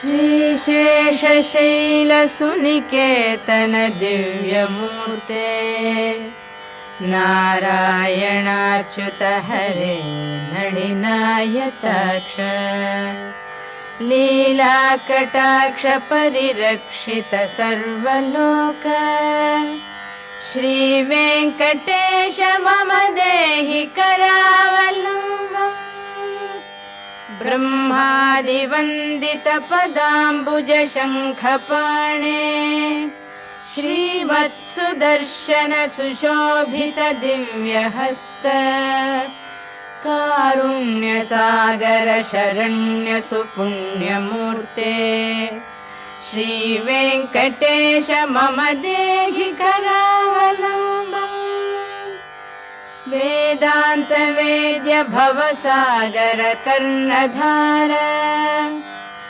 श्रीशेषशैलसुनिकेतन दिव्यमूर्ते नारायणाच्युत हरे नळिनायताक्ष लीलाकटाक्ष परिरक्षित सर्वलोक श्रीवेङ्कटेश मम देहि करावलम्बम् ब्रह्मादिवन्दित पदाम्बुज शङ्खपाणे श्रीवत्सुदर्शन सुशोभित दिव्यहस्त कारुण्यसागर शरण्य सुपुण्यमूर्ते श्रीवेङ्कटेश मम देहि करावलम्बम् वेदान्त वेद्य भवसागर कर्णधार